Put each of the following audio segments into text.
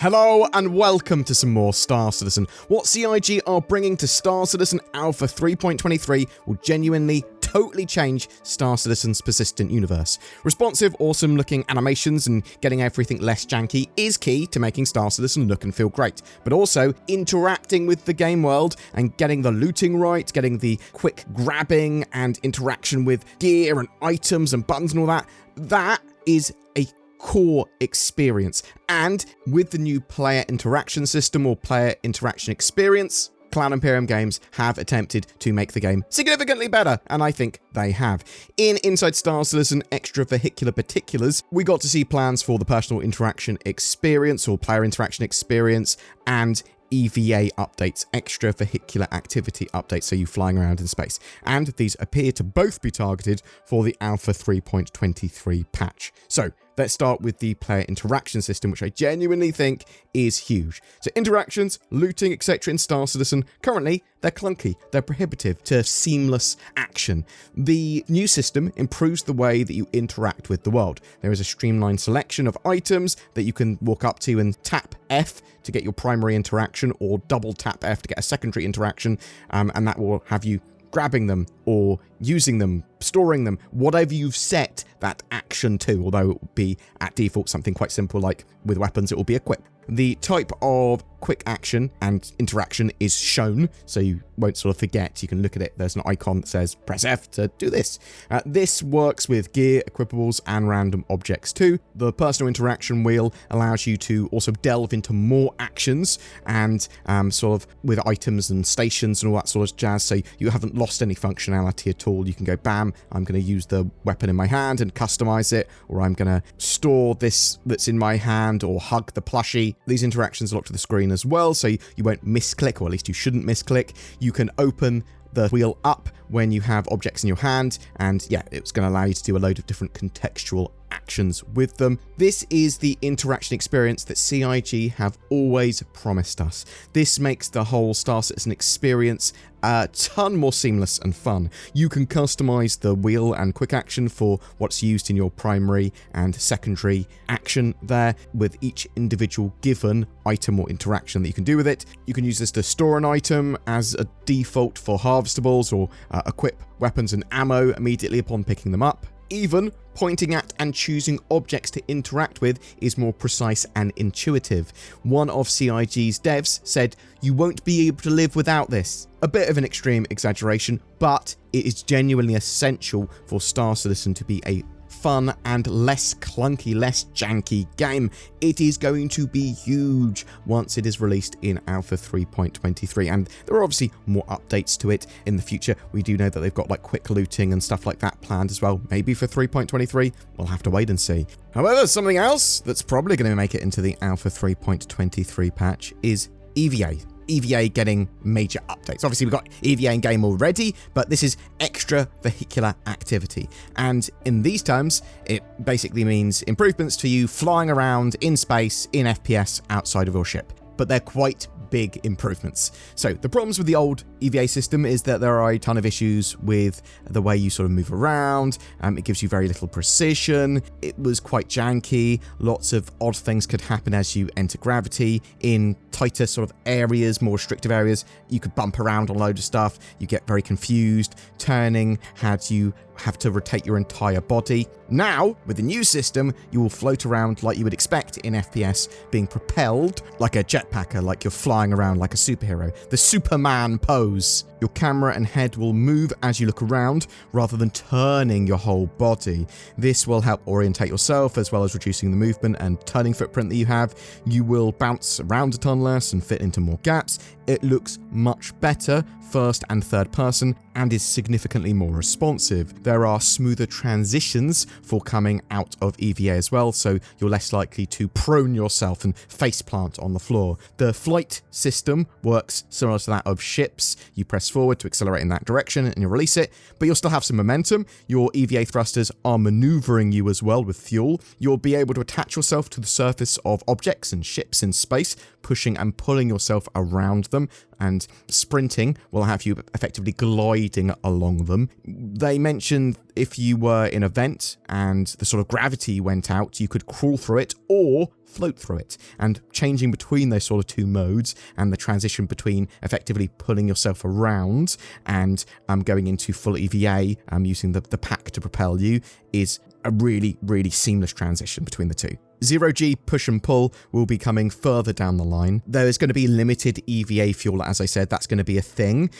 Hello and welcome to some more Star Citizen. What CIG are bringing to Star Citizen Alpha 3.23 will genuinely totally change Star Citizen's persistent universe. Responsive, awesome looking animations and getting everything less janky is key to making Star Citizen look and feel great, but also interacting with the game world and getting the looting right, getting the quick grabbing and interaction with gear and items and buttons and all that. That is a core experience. And with the new player interaction system or player interaction experience, Cloud Imperium Games have attempted to make the game significantly better, and I think they have. In Inside Star Citizen Extravehicular Particulars, we got to see plans for the personal interaction experience or player interaction experience and EVA updates, extravehicular activity updates, so you flying around in space. And these appear to both be targeted for the Alpha 3.23 patch. So let's start with the player interaction system, which I genuinely think is huge. So interactions, looting, etc. in Star Citizen, currently they're clunky, they're prohibitive to seamless action. The new system improves the way that you interact with the world. There is a streamlined selection of items that you can walk up to and tap F to get your primary interaction, or double tap F to get a secondary interaction, and that will have you grabbing them or using them, storing them, whatever you've set that action to, although it will be at default something quite simple like with weapons it will be equip. The type of quick action and interaction is shown, so you won't sort of forget. You can look at it, there's an icon that says press F to do this. This works with gear, equipables, and random objects too. The personal interaction wheel allows you to also delve into more actions and sort of with items and stations and all that sort of jazz, so you haven't lost any functionality at all. You can go, bam, I'm going to use the weapon in my hand and customize it, or I'm going to store this that's in my hand, or hug the plushie. These interactions lock to the screen as well, so you won't misclick, or at least you shouldn't misclick. You can open the wheel up when you have objects in your hand, and yeah, it's going to allow you to do a load of different contextual actions with them. This is the interaction experience that CIG have always promised us. This makes the whole Star Citizen experience a ton more seamless and fun. You can customize the wheel and quick action for what's used in your primary and secondary action there, with each individual given item or interaction that you can do with it. You can use this to store an item as a default for harvestables, or equip weapons and ammo immediately upon picking them up. Even pointing at and choosing objects to interact with is more precise and intuitive. One of CIG's devs said, "You won't be able to live without this." A bit of an extreme exaggeration, but it is genuinely essential for Star Citizen to be a fun and less clunky, less janky game. It is going to be huge once it is released in Alpha 3.23, and there are obviously more updates to it in the future. We do know that they've got like quick looting and stuff like that planned as well, maybe for 3.23. We'll have to wait and see. However, something else that's probably going to make it into the Alpha 3.23 patch is EVA. EVA getting major updates. Obviously, we've got EVA in game already, but this is extra vehicular activity. And in these terms, it basically means improvements to you flying around in space, in FPS, outside of your ship. But they're quite big improvements. So the problems with the old EVA system is that there are a ton of issues with the way you sort of move around. It gives you very little precision. It was quite janky. Lots of odd things could happen as you enter gravity. In tighter sort of areas, more restrictive areas, you could bump around on a load of stuff. You get very confused. Turning had you have to rotate your entire body. Now, with the new system, you will float around like you would expect in FPS, being propelled like a jetpacker, like you're flying around like a superhero. The Superman pose. Your camera and head will move as you look around, rather than turning your whole body. This will help orientate yourself, as well as reducing the movement and turning footprint that you have. You will bounce around a ton less and fit into more gaps. It looks much better first and third person, and is significantly more responsive. There are smoother transitions for coming out of EVA as well, so you're less likely to prone yourself and faceplant on the floor. The flight system works similar to that of ships. You press forward to accelerate in that direction and you release it, but you'll still have some momentum. Your EVA thrusters are maneuvering you as well with fuel. You'll be able to attach yourself to the surface of objects and ships in space, pushing and pulling yourself around them. and sprinting will have you effectively gliding along them. They mentioned if you were in a vent and the sort of gravity went out, you could crawl through it or float through it, and changing between those sort of two modes and the transition between effectively pulling yourself around and going into full EVA using the pack to propel you is a really, really seamless transition between the two. Zero-G push and pull will be coming further down the line. There is going to be limited EVA fuel, as I said. That's going to be a thing.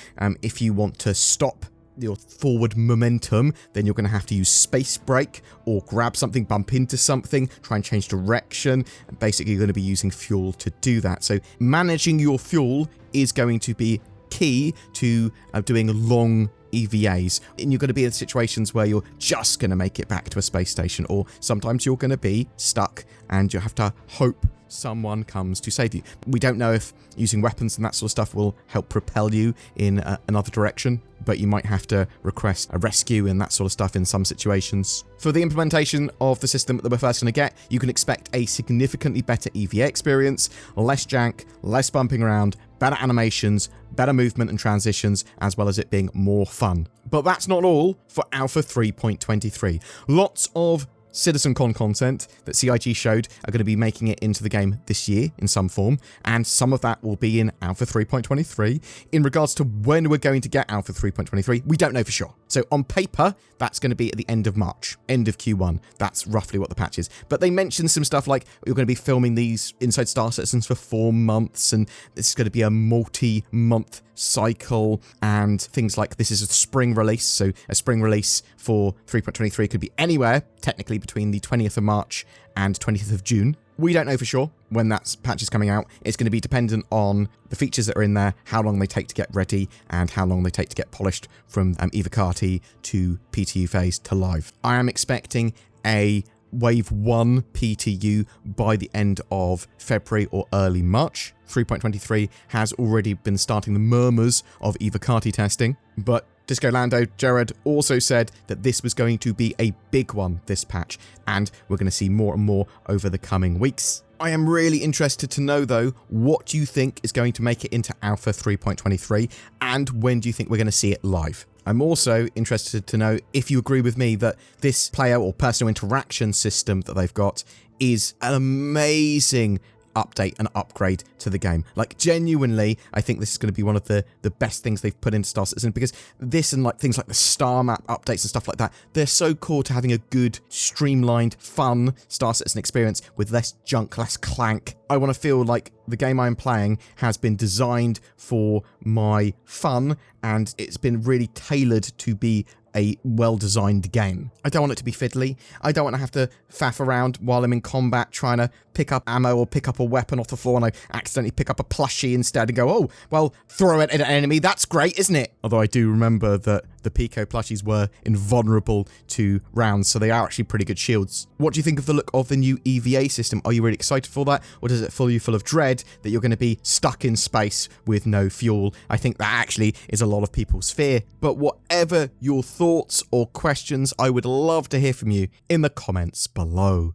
If you want to stop your forward momentum, then you're going to have to use space brake or grab something, bump into something, try and change direction. And basically, you're going to be using fuel to do that. So managing your fuel is going to be key to doing long EVAs, and you're going to be in situations where you're just going to make it back to a space station, or sometimes you're going to be stuck and you have to hope someone comes to save you. We don't know if using weapons and that sort of stuff will help propel you in another direction, but you might have to request a rescue and that sort of stuff in some situations. For the implementation of the system that we're first going to get, you can expect a significantly better EVA experience, less jank, less bumping around, better animations, better movement and transitions, as well as it being more fun. But that's not all for Alpha 3.23. Lots of CitizenCon content that CIG showed are going to be making it into the game this year in some form, and some of that will be in Alpha 3.23. In regards to when we're going to get Alpha 3.23, we don't know for sure. So on paper, that's going to be at the end of March, end of Q1. That's roughly what the patch is. But they mentioned some stuff like you're going to be filming these inside Star Citizens for 4 months, and this is going to be a multi-month cycle, and things like this is a spring release, so a spring release for 3.23 could be anywhere, technically between the 20th of March and 20th of June. We don't know for sure when that patch is coming out. It's going to be dependent on the features that are in there, how long they take to get ready, and how long they take to get polished from EVOCATI to PTU phase to live. I am expecting a Wave 1 PTU by the end of February or early March. 3.23 has already been starting the murmurs of EVOCATI testing, but Disco Lando Jared also said that this was going to be a big one, this patch, and we're going to see more and more over the coming weeks. I am really interested to know, though, what you think is going to make it into Alpha 3.23, and when do you think we're going to see it live? I'm also interested to know if you agree with me that this player or personal interaction system that they've got is an amazing update and upgrade to the game. Like, genuinely, I think this is going to be one of the best things they've put into Star Citizen, because this and like things like the star map updates and stuff like that, they're so core to having a good, streamlined, fun Star Citizen experience with less junk, less clank. I want to feel like the game I'm playing has been designed for my fun, and it's been really tailored to be a well-designed game. I don't want it to be fiddly. I don't want to have to faff around while I'm in combat trying to pick up ammo or pick up a weapon off the floor and I accidentally pick up a plushie instead and go, oh, well, throw it at an enemy. That's great, isn't it? Although I do remember that the Pico plushies were invulnerable to rounds, so they are actually pretty good shields. What do you think of the look of the new EVA system? Are you really excited for that? Or does it fill you full of dread that you're going to be stuck in space with no fuel? I think that actually is a lot of people's fear. But whatever your thoughts or questions, I would love to hear from you in the comments below.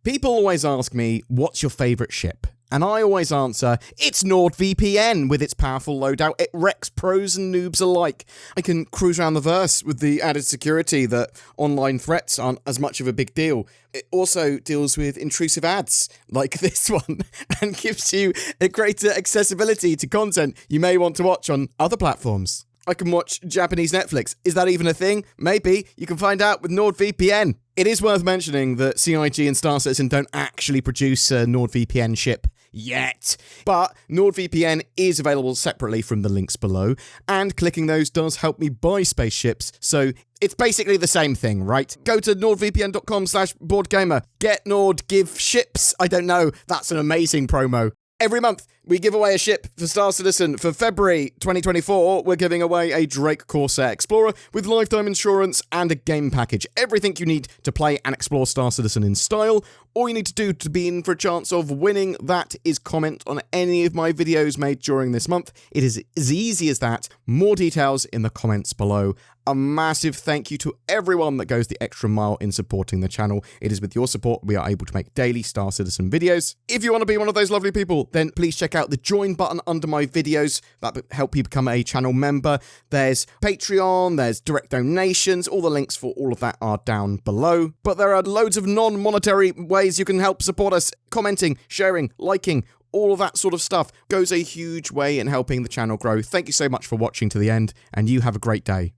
People always ask me, what's your favourite ship? And I always answer, it's NordVPN. With its powerful loadout, it wrecks pros and noobs alike. I can cruise around the verse with the added security that online threats aren't as much of a big deal. It also deals with intrusive ads, like this one, and gives you a greater accessibility to content you may want to watch on other platforms. I can watch Japanese Netflix. Is that even a thing? Maybe. You can find out with NordVPN. It is worth mentioning that CIG and Star Citizen don't actually produce a NordVPN ship yet, but NordVPN is available separately from the links below, and clicking those does help me buy spaceships, so it's basically the same thing, right? Go to nordvpn.com/BoredGamer. Get Nord, give ships. I don't know. That's an amazing promo. Every month, we give away a ship for Star Citizen. For February 2024, we're giving away a Drake Corsair Explorer with lifetime insurance and a game package. Everything you need to play and explore Star Citizen in style. All you need to do to be in for a chance of winning that is comment on any of my videos made during this month. It is as easy as that. More details in the comments below. A massive thank you to everyone that goes the extra mile in supporting the channel. It is with your support we are able to make daily Star Citizen videos. If you want to be one of those lovely people, then please check check out the join button under my videos that help you become a channel member. There's Patreon, there's direct donations, all the links for all of that are down below. But there are loads of non-monetary ways you can help support us. Commenting, sharing, liking, all of that sort of stuff goes a huge way in helping the channel grow. Thank you so much for watching to the end, and you have a great day.